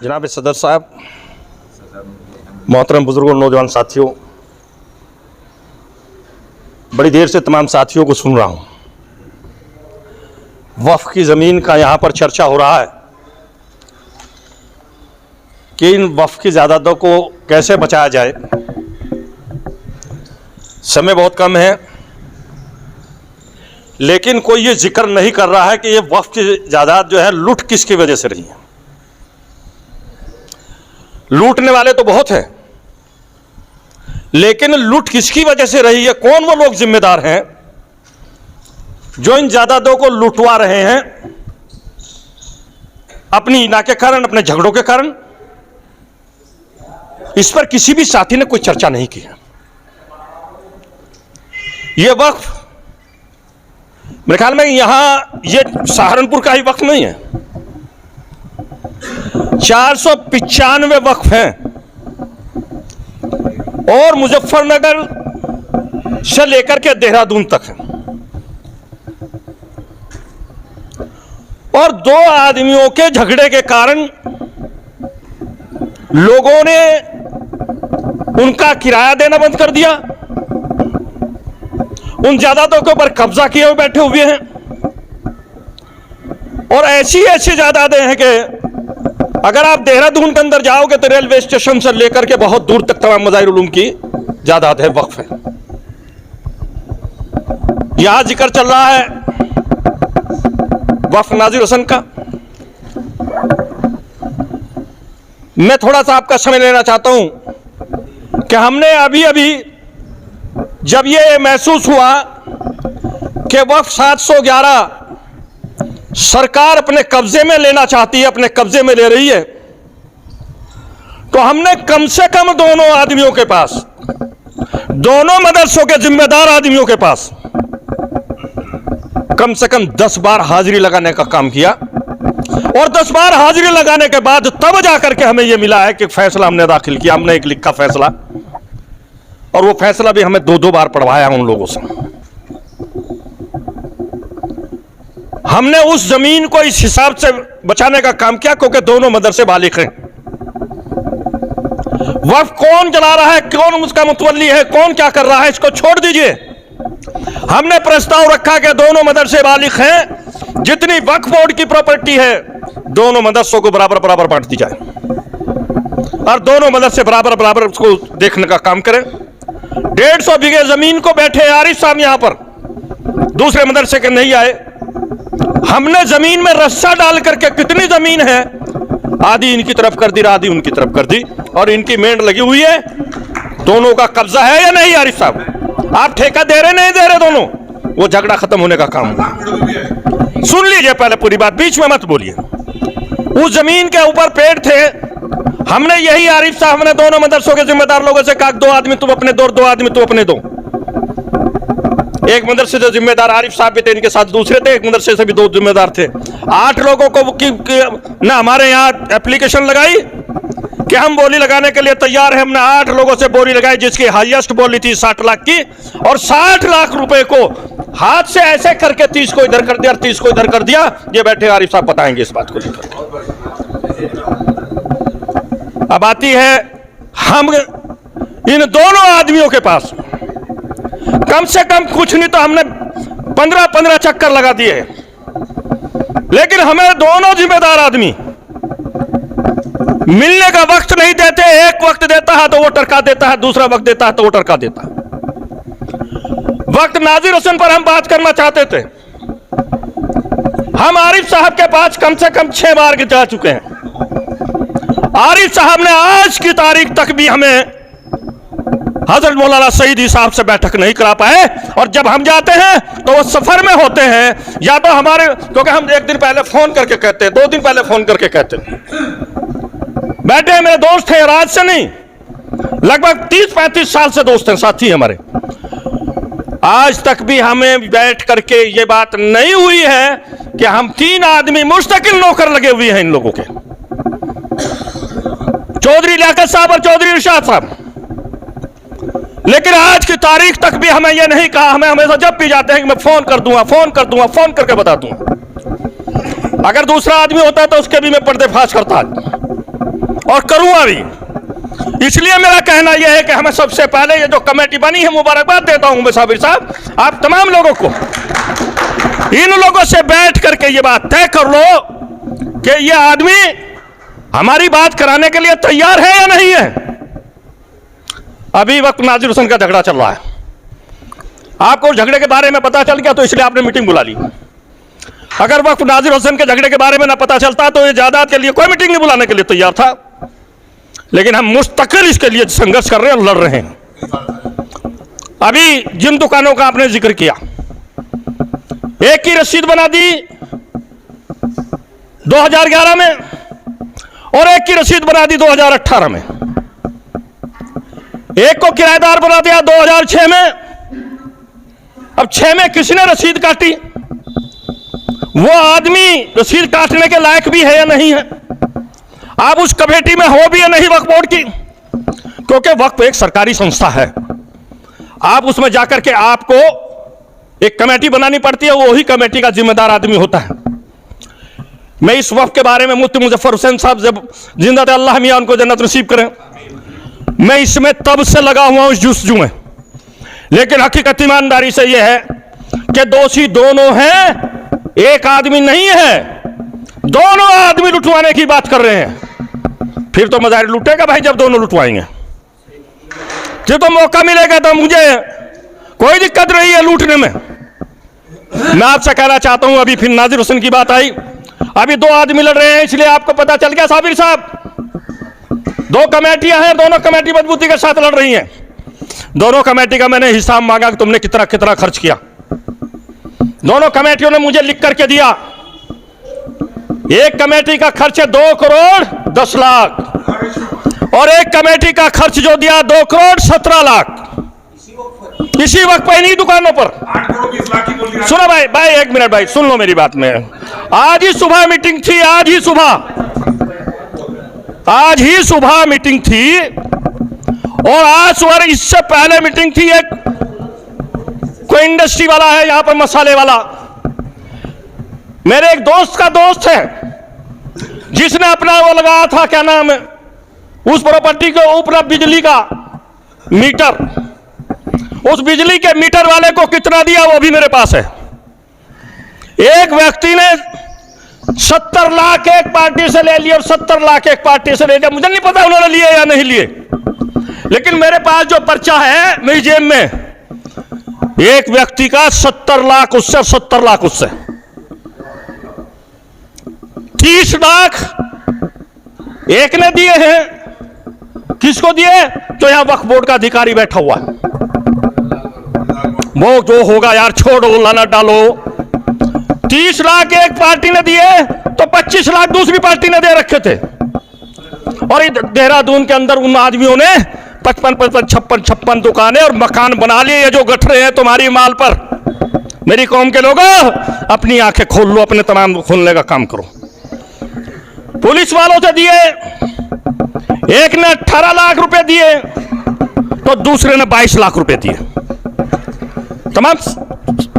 जनाब सदर साहब, मोहतरम बुजुर्गों, नौजवान साथियों, बड़ी देर से तमाम साथियों को सुन रहा हूँ। वक्फ की ज़मीन का यहाँ पर चर्चा हो रहा है कि इन वक्फ की ज़ायदादों को कैसे बचाया जाए। समय बहुत कम है, लेकिन कोई ये जिक्र नहीं कर रहा है कि ये वक्फ की जायदाद जो है लूट किसकी वजह से रही है। लूटने वाले तो बहुत हैं, लेकिन लूट किसकी वजह से रही है, कौन वो लोग जिम्मेदार हैं जो इन जायदादों को लुटवा रहे हैं अपनी इना के कारण, अपने झगड़ों के कारण। इस पर किसी भी साथी ने कोई चर्चा नहीं की है। यह वक्फ मेरे ख्याल में यहां ये सहारनपुर का ही वक्फ नहीं है, 495 वक्फ हैं और मुजफ्फरनगर से लेकर के देहरादून तक है। और दो आदमियों के झगड़े के कारण लोगों ने उनका किराया देना बंद कर दिया, उन जायदादों के ऊपर कब्जा किए हुए बैठे हुए हैं। और ऐसी ऐसी जायदादें हैं कि अगर आप देहरादून के अंदर जाओगे तो रेलवे स्टेशन से लेकर के बहुत दूर तक तमाम मज़ाहिर उलूम की जायदाद है, वक्फ है। यहां जिक्र चल रहा है वक्फ नाजिर हुसैन का। मैं थोड़ा सा आपका समय लेना चाहता हूं कि हमने अभी अभी जब ये महसूस हुआ कि वक्फ 711 सरकार अपने कब्जे में लेना चाहती है, अपने कब्जे में ले रही है, तो हमने कम से कम दोनों आदमियों के पास, दोनों मदरसों के जिम्मेदार आदमियों के पास कम से कम 10 बार हाजिरी लगाने का काम किया। और 10 बार हाजिरी लगाने के बाद तब जाकर के हमें यह मिला है कि फैसला हमने दाखिल किया। हमने एक लिखा फैसला, और वो फैसला भी हमें 2-2 बार पढ़वाया उन लोगों से। हमने उस जमीन को इस हिसाब से बचाने का काम किया क्योंकि दोनों मदरसे बालिग हैं। वक्फ कौन चला रहा है, कौन उसका मुतवल्ली है, कौन क्या कर रहा है, इसको छोड़ दीजिए। हमने प्रस्ताव रखा कि दोनों मदरसे बालिग हैं, जितनी वक्फ बोर्ड की प्रॉपर्टी है दोनों मदरसों को बराबर बराबर बांट दी जाए और दोनों मदरसे बराबर बराबर उसको देखने का काम करें। 150 बीघे जमीन को बैठे आरिफ साहब यहां पर, दूसरे मदरसे के नहीं आए। हमने जमीन में रस्सा डाल करके कितनी जमीन है, आधी इनकी तरफ कर दी, आधी उनकी तरफ कर दी, और इनकी मेंढ लगी हुई है। दोनों का कब्जा है या नहीं आरिफ साहब? आप ठेका दे रहे नहीं दे रहे, दोनों, वो झगड़ा खत्म होने का काम हुआ। सुन लीजिए पहले पूरी बात, बीच में मत बोलिए। उस जमीन के ऊपर पेड़ थे, हमने यही आरिफ साहब ने दोनों मदरसों के जिम्मेदार लोगों से कहा 2 आदमी तुम अपने दो, 2 आदमी तुम अपने दो। एक मदरसे से जिम्मेदार आरिफ साहब भी थे, इनके साथ दूसरे थे, एक मदरसे से भी 2 जिम्मेदार थे। 8 लोगों को ना हमारे यहाँ एप्लीकेशन लगाई कि हम बोली लगाने के लिए तैयार हैं। हमने 8 लोगों से बोली लगाई, जिसकी हाईएस्ट बोली थी 60 लाख की, और 60 लाख रुपए को हाथ से ऐसे करके 30 को इधर कर दिया और 30 को इधर कर दिया। ये बैठे आरिफ साहब बताएंगे इस बात को लेकर। अब आती है हम इन दोनों आदमियों के पास कम से कम कुछ नहीं तो हमने 15-15 चक्कर लगा दिए, लेकिन हमें दोनों जिम्मेदार आदमी मिलने का वक्त नहीं देते। एक वक्त देता है तो वो टरका देता है, दूसरा वक्त देता है तो वो टरका देता है। वक्त नाजिर हुसैन पर हम बात करना चाहते थे। हम आरिफ साहब के पास कम से कम 6 बार जा चुके हैं। आरिफ साहब ने आज की तारीख तक भी हमें हजरत मौलाना सईदी साहब से बैठक नहीं करा पाए, और जब हम जाते हैं तो वो सफर में होते हैं, या तो हमारे, क्योंकि हम 1 दिन पहले फोन करके कहते हैं, 2 दिन पहले फोन करके कहते हैं। बैठे मेरे दोस्त हैं, राज से नहीं, लगभग 30-35 साल से दोस्त हैं, साथी हमारे। आज तक भी हमें बैठ करके ये बात नहीं हुई है कि हम 3 आदमी मुस्तकिल नौकर लगे हुए हैं इन लोगों के, चौधरी लियाकत साहब और चौधरी इरशाद साहब। लेकिन आज की तारीख तक भी हमें यह नहीं कहा। हमें हमेशा जब भी जाते हैं कि मैं फोन कर दूंगा, फोन कर दूंगा, फोन करके बता दूंगा। अगर दूसरा आदमी होता तो उसके भी मैं पर्देफाश करता। और करूंगा भी। इसलिए मेरा कहना यह है कि हमें सबसे पहले ये जो कमेटी बनी है, मुबारकबाद देता हूं मैं साबिर साहब, आप तमाम लोगों को। इन लोगों से बैठ करके ये बात तय कर लो कि ये आदमी हमारी बात कराने के लिए तैयार है या नहीं है। अभी वक्त नाजिर हुसैन का झगड़ा चल रहा है, आपको झगड़े के बारे में पता चल गया तो इसलिए आपने मीटिंग बुला ली। अगर वक्त नाजिर हुसैन के झगड़े के बारे में ना पता चलता तो ये जायदाद के लिए कोई मीटिंग नहीं बुलाने के लिए तैयार था। लेकिन हम मुस्तकिल इसके लिए संघर्ष कर रहे हैं और लड़ रहे हैं। अभी जिन दुकानों का आपने जिक्र किया, एक की रसीद बना दी 2011 में और एक की रसीद बना दी 2018 में। एक को किराएदार बना दिया 2006 में। अब 6 में किसने रसीद काटी? वो आदमी रसीद काटने के लायक भी है या नहीं है? आप उस कमेटी में हो भी या नहीं वक्फ बोर्ड की? क्योंकि वक्फ एक सरकारी संस्था है, आप उसमें जाकर के आपको एक कमेटी बनानी पड़ती है, वही कमेटी का जिम्मेदार आदमी होता है। मैं इस वक्फ के बारे में मुफ्ती मुजफ्फर हुसैन साहब जब जिंदा थे, अल्लाह मियां उनको जन्नत नसीब करें, मैं इसमें तब से लगा हुआ हूं इस जुस्तजू में। लेकिन हकीकत ईमानदारी से यह है कि दोषी दोनों हैं, एक आदमी नहीं है। दोनों आदमी लुटवाने की बात कर रहे हैं। फिर तो मज़ाहिर लुटेगा भाई जब दोनों लुटवाएंगे, फिर तो मौका मिलेगा। तो मुझे कोई दिक्कत नहीं है लूटने में। मैं आपसे कहना चाहता हूं, अभी फिर नाजिर हुसैन की बात आई, अभी 2 आदमी लड़ रहे हैं, इसलिए आपको पता चल गया साबिर साहब, 2 कमेटियां हैं, दोनों कमेटी मजबूती के साथ लड़ रही हैं। दोनों कमेटी का मैंने हिसाब मांगा कि तुमने कितना कितना खर्च किया। दोनों कमेटियों ने मुझे लिख करके दिया, एक कमेटी का खर्च है 2 करोड़ 10 लाख और एक कमेटी का खर्च जो दिया 2 करोड़ 17 लाख इसी वक्त पे नहीं दुकानों पर। 8 करोड़ 20 लाख की बोल दिया। सुनो भाई एक मिनट भाई, सुन लो मेरी बात में। आज ही सुबह मीटिंग थी, आज ही सुबह मीटिंग थी और आज सुबह इससे पहले मीटिंग थी। एक कोई इंडस्ट्री वाला है यहां पर, मसाले वाला, मेरे एक दोस्त का दोस्त है जिसने अपना वो लगाया था, क्या नाम है, उस प्रॉपर्टी के ऊपर बिजली का मीटर, उस बिजली के मीटर वाले को कितना दिया वो भी मेरे पास है। एक व्यक्ति ने 70 लाख एक पार्टी से ले लिए और 70 लाख एक पार्टी से ले लिया। मुझे नहीं पता उन्होंने लिए या नहीं लिए, लेकिन मेरे पास जो पर्चा है मेरी जेब में, एक व्यक्ति का 70 लाख उससे और 70 लाख उससे, 30 लाख एक ने दिए हैं। किसको दिए? तो यहां वक्फ बोर्ड का अधिकारी बैठा हुआ है। वो जो होगा यार छोड़ो, लाना डालो। 30 लाख एक पार्टी ने दिए तो 25 लाख दूसरी पार्टी ने दे रखे थे। और देहरादून के अंदर उन आदमियों ने 55 दुकानें और मकान बना लिए। ये जो गठरे हैं तुम्हारी माल पर, मेरी कौम के लोगों अपनी आंखें खोल लो, अपने तमाम खोलने का काम करो। पुलिस वालों से दिए, एक ने 18 लाख रुपए दिए तो दूसरे ने 22 लाख रुपए दिए। तमाम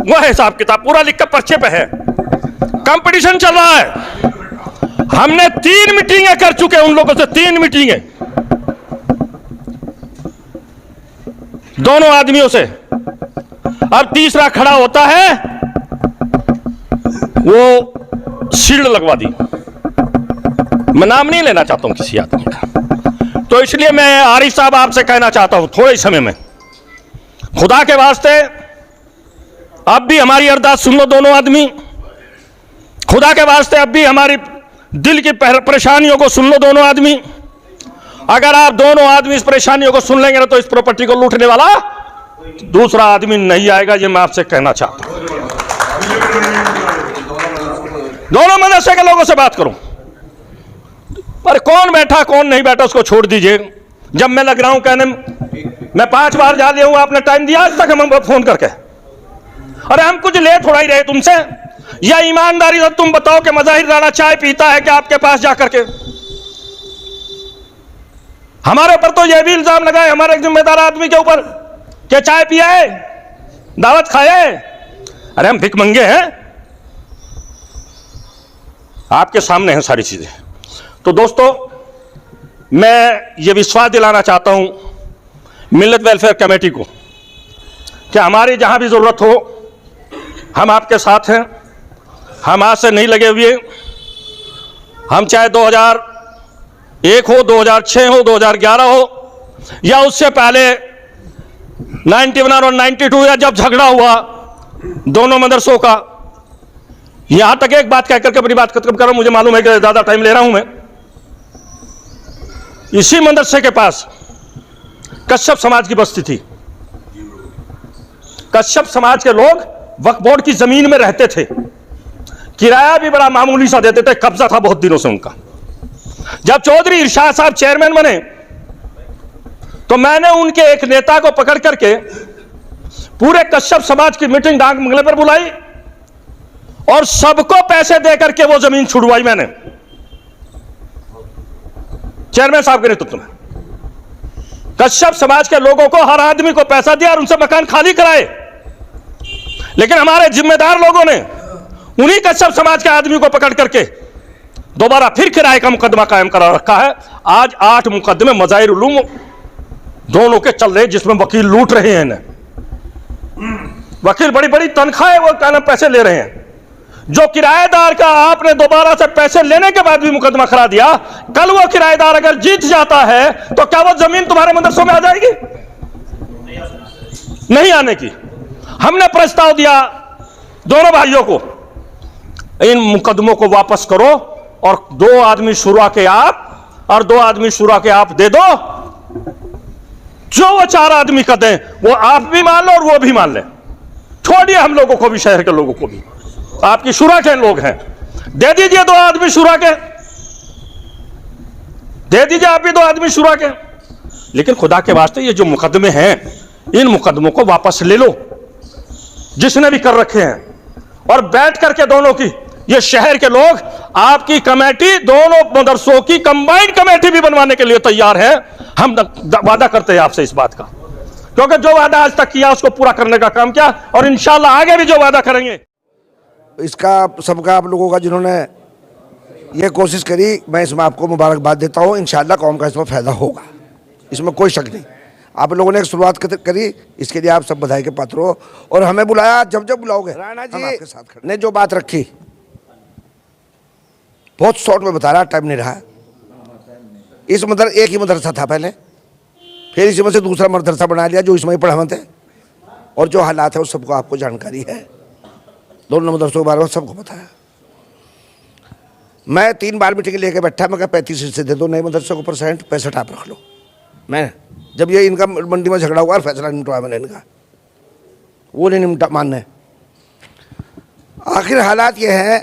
वो है हिसाब किताब पूरा लिख कर पर्चे पे है। कंपटीशन चल रहा है। हमने 3 मीटिंगें कर चुके हैं उन लोगों से, 3 मीटिंगें दोनों आदमियों से। अब तीसरा खड़ा होता है, वो शील्ड लगवा दी। मैं नाम नहीं लेना चाहता हूं किसी आदमी का, तो इसलिए मैं आरिफ साहब आपसे कहना चाहता हूं थोड़े समय में, खुदा के वास्ते अब भी हमारी अरदास सुन लो दोनों आदमी। खुदा के वास्ते अब भी हमारी दिल की परेशानियों को सुन लो दोनों आदमी। अगर आप दोनों आदमी इस परेशानियों को सुन लेंगे ना तो इस प्रॉपर्टी को लूटने वाला दूसरा आदमी नहीं आएगा। ये मैं आपसे कहना चाहता हूं। दोनों मदरसे के लोगों से बात करूं, पर कौन बैठा कौन नहीं बैठा उसको छोड़ दीजिए। जब मैं लग रहा हूं कहने, मैं 5 बार जा लिया हूं, आपने टाइम दिया आज तक हम फोन करके? अरे हम कुछ ले थोड़ा ही रहे तुमसे। या ईमानदारी से तुम बताओ कि मज़ाहिर राणा चाय पीता है कि आपके पास जाकर के? हमारे ऊपर तो यह भी इल्जाम लगा है हमारे एक जिम्मेदार आदमी के ऊपर कि चाय पिया है, दावत खाया है। अरे हम भिख मंगे हैं, आपके सामने हैं सारी चीजें। तो दोस्तों मैं ये विश्वास दिलाना चाहता हूं मिल्लत वेलफेयर कमेटी को कि हमारी जहां भी ज़रूरत हो हम आपके साथ हैं। हम आज से नहीं लगे हुए। हम चाहे 2001 हो, 2006 हो, 2011 हो या उससे पहले 91 और 92 या जब झगड़ा हुआ दोनों मदरसों का, यहां तक एक बात कहकर के अपनी बात खत्म कर रहा हूं। मुझे मालूम है कि ज्यादा टाइम ले रहा हूं मैं। इसी मदरसे के पास कश्यप समाज की बस्ती थी। कश्यप समाज के लोग वक्फ बोर्ड की जमीन में रहते थे। किराया भी बड़ा मामूली सा देते थे। कब्जा था बहुत दिनों से उनका। जब चौधरी इरशाद साहब चेयरमैन बने तो मैंने उनके एक नेता को पकड़ करके पूरे कश्यप समाज की मीटिंग डाक बंगले पर बुलाई और सबको पैसे देकर के वो जमीन छुड़वाई मैंने चेयरमैन साहब के नेतृत्व में। कश्यप समाज के लोगों को हर आदमी को पैसा दिया और उनसे मकान खाली कराए। लेकिन हमारे जिम्मेदार लोगों ने उन्हीं कश्यप समाज के आदमी को पकड़ करके दोबारा फिर किराए का मुकदमा कायम करा रखा है। आज 8 मुकदमे मज़ाहिर उलूम दोनों के चल रहे, जिसमें वकील लूट रहे हैं इन्हें। वकील बड़ी बड़ी तनख्वाहें वो क्या नाम पैसे ले रहे हैं। जो किराएदार का आपने दोबारा से पैसे लेने के बाद भी मुकदमा करा दिया, कल वो किराएदार अगर जीत जाता है तो क्या वो जमीन तुम्हारे मदरसों में आ जाएगी? नहीं आने की। हमने प्रस्ताव दिया दोनों भाइयों को, इन मुकदमों को वापस करो और 2 आदमी शुरा के आप और 2 आदमी शुरा के आप दे दो। जो वो 4 आदमी का दें वो आप भी मान लो और वो भी मान ले। छोड़िए हम लोगों को भी, शहर के लोगों को भी। आपकी शुरा के लोग हैं, दे दीजिए 2 आदमी शुरा के, दे दीजिए आप भी 2 आदमी शुरा के। लेकिन खुदा के वास्ते ये जो मुकदमे हैं इन मुकदमों को वापस ले लो जिसने भी कर रखे हैं, और बैठ करके दोनों की, ये शहर के लोग आपकी कमेटी, दोनों मदरसों की कंबाइंड कमेटी भी बनवाने के लिए तैयार हैं। हम वादा करते हैं आपसे इस बात का, क्योंकि जो वादा आज तक किया उसको पूरा करने का काम किया और इंशाल्लाह आगे भी जो वादा करेंगे। इसका सबका आप लोगों का जिन्होंने ये कोशिश करी, मैं इसमें आपको मुबारकबाद देता हूँ। इंशाल्लाह कौम का इसमें फ़ायदा होगा, इसमें कोई शक नहीं। आप लोगों ने एक शुरुआत करी, इसके लिए आप सब बधाई के पात्र हो। और हमें बुलाया, जब जब बुलाओगे राणा जी आपके साथ ने जो बात रखी, बहुत शॉर्ट में बता रहा, टाइम नहीं रहा। इस एक ही मदरसा था पहले, फिर इसमें से दूसरा मदरसा बना लिया जो इसमें ही पढ़ावे थे, और जो हालात है उस सबको आपको जानकारी है। दोनों मदरसों के बारे में सबको पता है। मैं 3 बार मीटिंग लेके बैठा, मैं कहा 35 हिस्से दे दो नए मदरसे को %, 65 आप रख लो। मैं जब ये इनका मंडी में झगड़ा हुआ और फैसला निपटवाया मैंने इनका, वो नहीं निपटा मानने। आखिर हालात ये है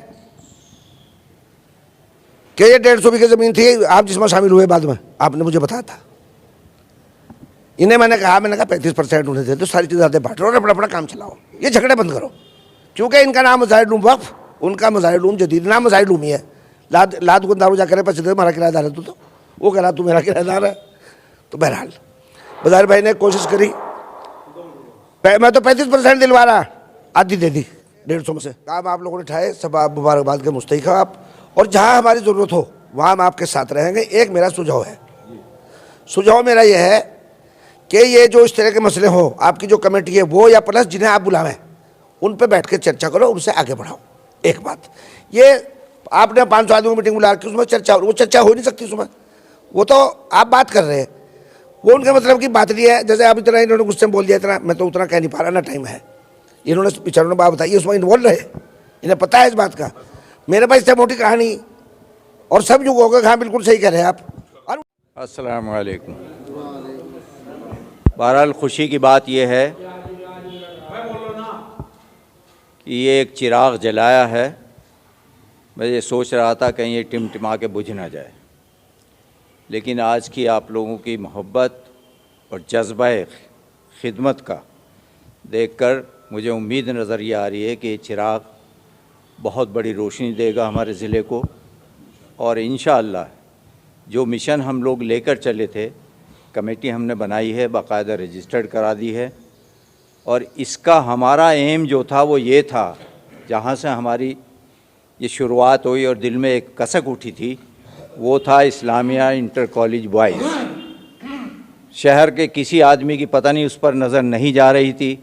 कि ये 150 बीघे ज़मीन थी, आप जिसमें शामिल हुए बाद में आपने मुझे बताया था। इन्हें मैंने कहा 35% उन्हें दे दो, सारी चीज़ें आते बांट लो और अपना अपना काम चलाओ, ये झगड़े बंद करो। क्योंकि इनका नाम मज़ाहिर उलूम वक्फ, उनका मज़ाहिर उलूम जदीद, नाम मज़ाहिर उलूम ही है। लाद गुंदारू जा कर पैसे दे, हमारा किराएदार है तो वो कह रहा तू मेरा किराएदार है। तो बहरहाल बज़ाहिर भाई ने कोशिश करी, मैं तो 35% दिलवा रहा, आधी दे दी 150 में से। काम आप लोगों ने उठाए, सब आप मुबारकबाद के मुस्तहिक हो आप। और जहाँ हमारी ज़रूरत हो वहाँ हम आपके साथ रहेंगे। एक मेरा सुझाव है, सुझाव मेरा ये है कि ये जो इस तरह के मसले हो, आपकी जो कमेटी है वो या प्लस जिन्हें आप बुलावें उन पे बैठ के चर्चा करो, उनसे आगे बढ़ाओ। एक बात ये, आपने 500 आदमी की मीटिंग बुला के उसमें चर्चा, वो चर्चा हो नहीं सकती उसमें। वो तो आप बात कर रहे हैं, वो उनके मतलब की बात नहीं है। जैसे आप इतना इन्होंने गुस्से में बोल दिया, इतना मैं तो उतना कह नहीं पा रहा ना, टाइम है। इन्होंने पिछड़ों ने बात बताई, उसमें इन्वॉल्व रहे, इन्हें पता है इस बात का। मेरे पास इससे मोटी कहानी और सब युग हो गए। हाँ बिल्कुल सही कह रहे हैं आप। अस्सलाम वालेकुम। बहरहाल खुशी की बात यह है कि ये एक चिराग जलाया है। मैं ये सोच रहा था कहीं ये टिमटिमा के बुझ ना जाए, लेकिन आज की आप लोगों की मोहब्बत और जज्बा खिदमत का देखकर मुझे उम्मीद नज़र ये आ रही है कि ये चिराग बहुत बड़ी रोशनी देगा हमारे ज़िले को। और इंशाअल्लाह जो मिशन हम लोग लेकर चले थे, कमेटी हमने बनाई है, बाकायदा रजिस्टर्ड करा दी है। और इसका हमारा एम जो था वो ये था, जहाँ से हमारी ये शुरुआत हुई और दिल में एक कसक उठी थी वो था इस्लामिया इंटर कॉलेज बॉयज़। शहर के किसी आदमी की पता नहीं उस पर नज़र नहीं जा रही थी।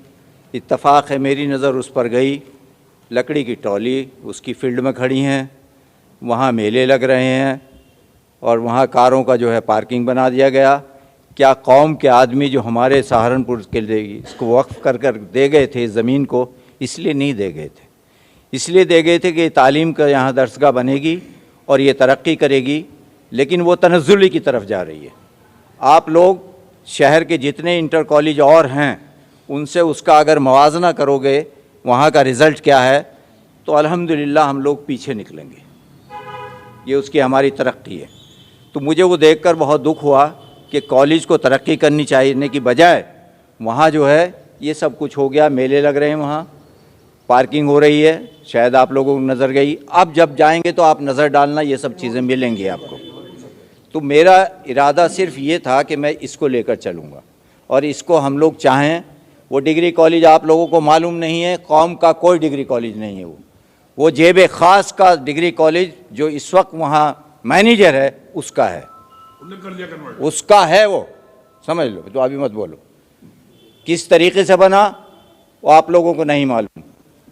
इत्तफाक है मेरी नज़र उस पर गई। लकड़ी की ट्रॉली उसकी फील्ड में खड़ी हैं, वहाँ मेले लग रहे हैं और वहाँ कारों का जो है पार्किंग बना दिया गया। क्या कौम के आदमी जो हमारे सहारनपुर के लिए इसको वक्फ कर दे गए थे ज़मीन को, इसलिए नहीं दे गए थे, इसलिए दे गए थे कि तालीम का यहाँ दरसगाह बनेगी और ये तरक्की करेगी, लेकिन वो तनज़्ज़ुली की तरफ जा रही है। आप लोग शहर के जितने इंटर कॉलेज और हैं उनसे उसका अगर मवाजना करोगे वहाँ का रिज़ल्ट क्या है, तो अल्हम्दुलिल्लाह हम लोग पीछे निकलेंगे। ये उसकी हमारी तरक्की है। तो मुझे वो देखकर बहुत दुख हुआ कि कॉलेज को तरक्की करनी चाहिए की बजाय वहाँ जो है ये सब कुछ हो गया। मेले लग रहे हैं, वहाँ पार्किंग हो रही है, शायद आप लोगों को नज़र गई। अब जब जाएंगे तो आप नज़र डालना, ये सब चीज़ें मिलेंगी आपको। तो मेरा इरादा सिर्फ ये था कि मैं इसको लेकर चलूँगा और इसको हम लोग चाहें। वो डिग्री कॉलेज आप लोगों को मालूम नहीं है, कौम का कोई डिग्री कॉलेज नहीं है। वो जेब ख़ास का डिग्री कॉलेज जो इस वक्त वहाँ मैनेजर है उसका है, उसका है, वो समझ लो। तो अभी मत बोलो किस तरीके से बना वो आप लोगों को नहीं मालूम।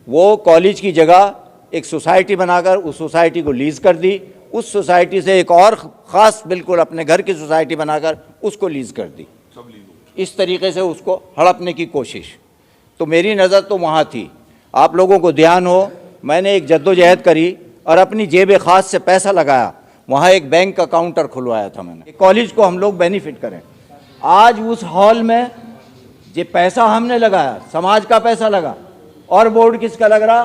वो कॉलेज की जगह एक सोसाइटी बनाकर उस सोसाइटी को लीज़ कर दी, उस सोसाइटी से एक और ख़ास बिल्कुल अपने घर की सोसाइटी बनाकर उसको लीज़ कर दी। इस तरीके से उसको हड़पने की कोशिश। तो मेरी नज़र तो वहाँ थी। आप लोगों को ध्यान हो, मैंने एक जद्दोजहद करी और अपनी जेब ख़ास से पैसा लगाया, वहाँ एक बैंक का काउंटर खुलवाया था मैंने। कॉलेज को हम लोग बेनिफिट करें। आज उस हॉल में जो पैसा हमने लगाया, समाज का पैसा लगा, और बोर्ड किसका लग रहा?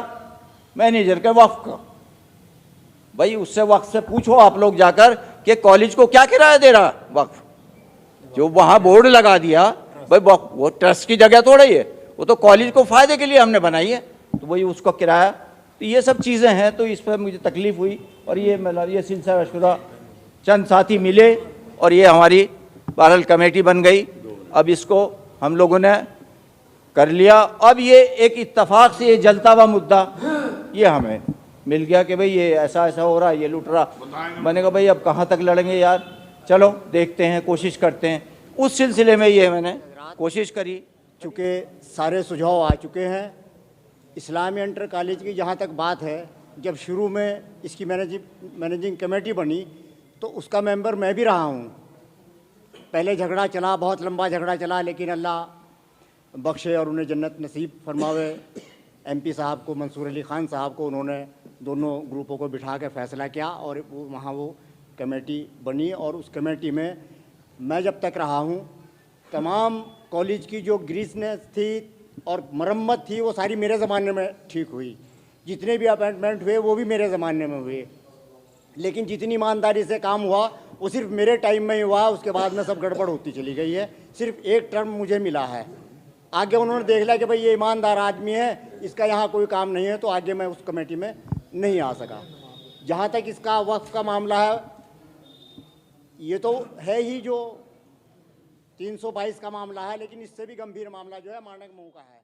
मैनेजर के वक्फ का। भाई उससे वक्फ से पूछो आप लोग जाकर कि कॉलेज को क्या किराया दे रहा वक्फ। जो वहाँ बोर्ड लगा दिया, भाई वो ट्रस्ट की जगह थोड़ा ही है, वो तो कॉलेज को फ़ायदे के लिए हमने बनाई है, तो वही उसको किराया। तो ये सब चीज़ें हैं, तो इस पर मुझे तकलीफ़ हुई और ये मतलब ये सिलसिला शुरा चंद साथी मिले और ये हमारी बहरहाल कमेटी बन गई। अब इसको हम लोगों ने कर लिया। अब ये एक इत्तफाक से ये जलता हुआ मुद्दा ये हमें मिल गया कि भाई ये ऐसा ऐसा हो रहा है, ये लूट रहा। मैंने कहा भाई अब कहाँ तक लड़ेंगे यार, चलो देखते हैं, कोशिश करते हैं। उस सिलसिले में ये मैंने कोशिश करी। चूँकि सारे सुझाव आ चुके हैं। इस्लामी इंटर कॉलेज की जहाँ तक बात है, जब शुरू में इसकी मैनेजिंग कमेटी बनी तो उसका मेंबर मैं भी रहा हूँ। पहले झगड़ा चला, बहुत लंबा झगड़ा चला, लेकिन अल्लाह बख्शे और उन्हें जन्नत नसीब फरमावे। एमपी साहब को, मंसूर अली ख़ान साहब को, उन्होंने दोनों ग्रुपों को बिठा के फ़ैसला किया और वहाँ वो कमेटी बनी। और उस कमेटी में मैं जब तक रहा हूँ, तमाम कॉलेज की जो ग्रीसनेस थी और मरम्मत थी वो सारी मेरे ज़माने में ठीक हुई। जितने भी अपॉइंटमेंट हुए वो भी मेरे ज़माने में हुए, लेकिन जितनी ईमानदारी से काम हुआ वो सिर्फ मेरे टाइम में ही हुआ। उसके बाद में सब गड़बड़ होती चली गई है। सिर्फ एक टर्म मुझे मिला है। आगे उन्होंने देख लिया कि भाई ये ईमानदार आदमी है, इसका यहाँ कोई काम नहीं है, तो आगे मैं उस कमेटी में नहीं आ सका। जहाँ तक इसका वक्फ का मामला है, ये तो है ही जो 322 का मामला है, लेकिन इससे भी गंभीर मामला जो है मानक मुँह का है।